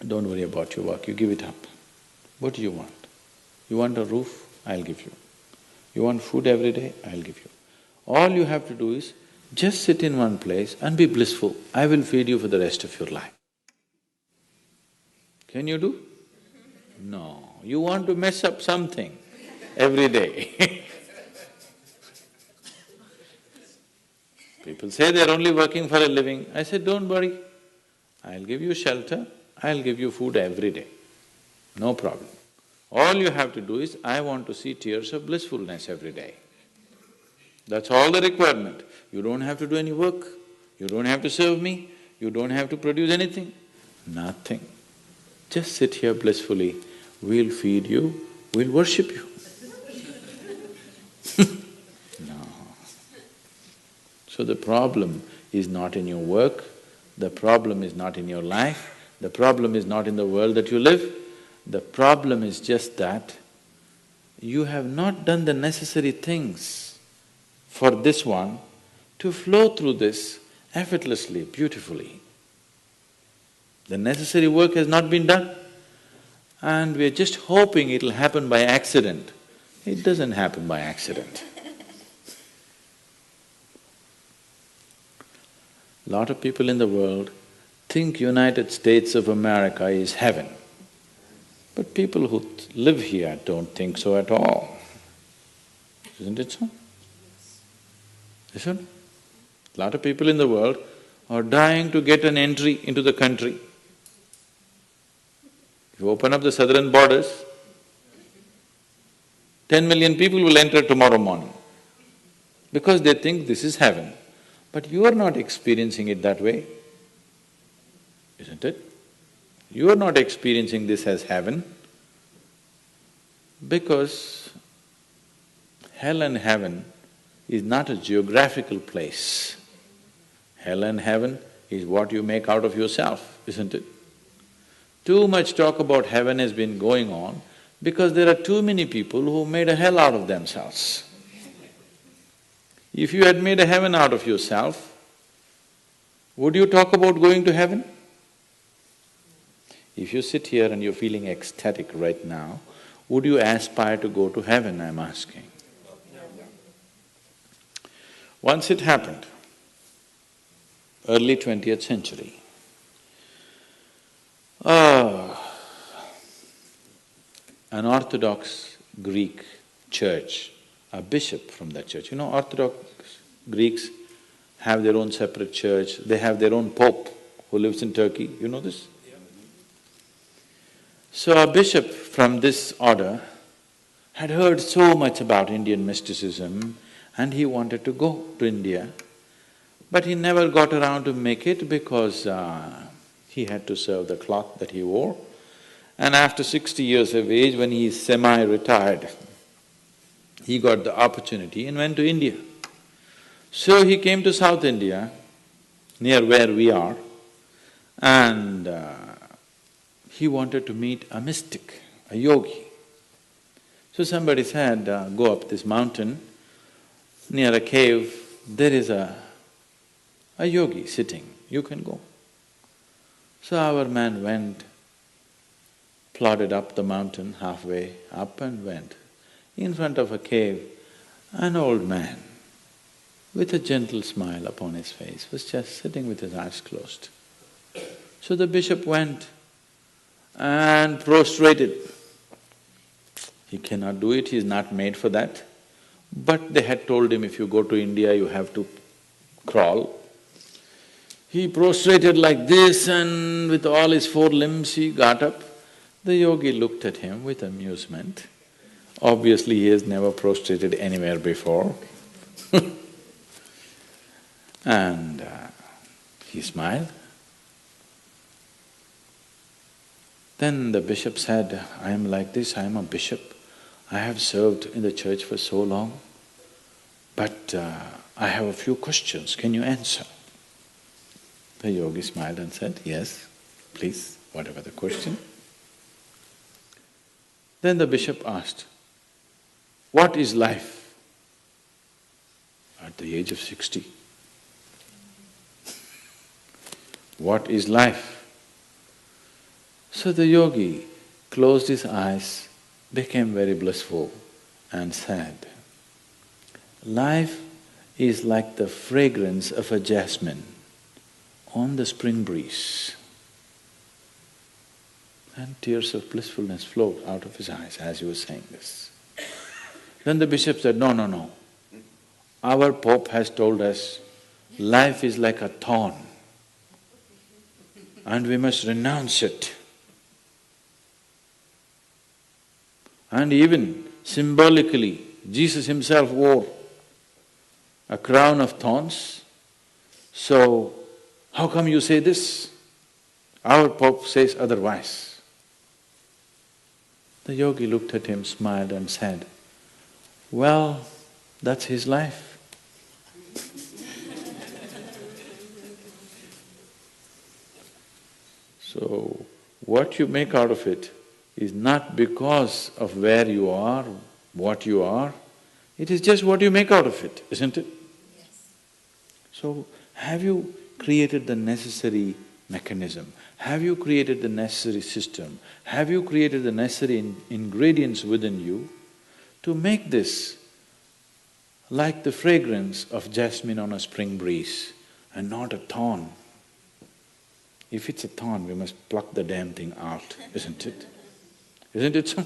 don't worry about your work, you give it up. What do you want? You want a roof? I'll give you. You want food every day? I'll give you. All you have to do is just sit in one place and be blissful. I will feed you for the rest of your life. Can you do? No, you want to mess up something every day. People say they're only working for a living. I said, don't worry, I'll give you shelter, I'll give you food every day, no problem. All you have to do is, I want to see tears of blissfulness every day. That's all the requirement. You don't have to do any work, you don't have to serve me, you don't have to produce anything, nothing. Just sit here blissfully, we'll feed you, we'll worship you. No. So the problem is not in your work, the problem is not in your life, the problem is not in the world that you live, the problem is just that you have not done the necessary things for this one to flow through this effortlessly, beautifully. The necessary work has not been done and we're just hoping it'll happen by accident. It doesn't happen by accident. Lot of people in the world think United States of America is heaven. But people who live here don't think so at all. Isn't it so? Isn't it? Lot of people in the world are dying to get an entry into the country. If you open up the southern borders, 10 million people will enter tomorrow morning because they think this is heaven. But you are not experiencing it that way, isn't it? You are not experiencing this as heaven because hell and heaven is not a geographical place. Hell and heaven is what you make out of yourself, isn't it? Too much talk about heaven has been going on because there are too many people who made a hell out of themselves. If you had made a heaven out of yourself, would you talk about going to heaven? If you sit here and you're feeling ecstatic right now, would you aspire to go to heaven, I'm asking? Once it happened, early 20th century, an Orthodox Greek church, a bishop from that church. You know, Orthodox Greeks have their own separate church, they have their own pope who lives in Turkey, you know this? So a bishop from this order had heard so much about Indian mysticism and he wanted to go to India, but he never got around to make it because he had to serve the cloth that he wore. And after 60 years of age, when he is semi-retired, he got the opportunity and went to India. So he came to South India, near where we are, and he wanted to meet a mystic, a yogi. So somebody said, go up this mountain, near a cave, there is a yogi sitting, you can go. So our man went, plodded up the mountain, halfway up and went. In front of a cave, an old man with a gentle smile upon his face was just sitting with his eyes closed. So the bishop went and prostrated. He cannot do it, he is not made for that. But they had told him, if you go to India, you have to crawl. He prostrated like this and with all his four limbs he got up. The yogi looked at him with amusement. Obviously, he has never prostrated anywhere before. And he smiled. Then the bishop said, I am like this, I am a bishop. I have served in the church for so long, but I have a few questions, can you answer? The yogi smiled and said, yes, please, whatever the question. Then the bishop asked, what is life? At the age of 60. What is life? So the yogi closed his eyes, became very blissful and said, life is like the fragrance of a jasmine on the spring breeze. And tears of blissfulness flowed out of his eyes as he was saying this. Then the bishop said, no, no, no. Our Pope has told us life is like a thorn and we must renounce it. And even symbolically, Jesus himself wore a crown of thorns. So, how come you say this? Our Pope says otherwise. The yogi looked at him, smiled and said, well, that's his life. So, what you make out of it is not because of where you are, what you are, it is just what you make out of it, isn't it? Yes. So, have you created the necessary mechanism? Have you created the necessary system? Have you created the necessary ingredients within you to make this like the fragrance of jasmine on a spring breeze and not a thorn? If it's a thorn, we must pluck the damn thing out, isn't it? Isn't it so?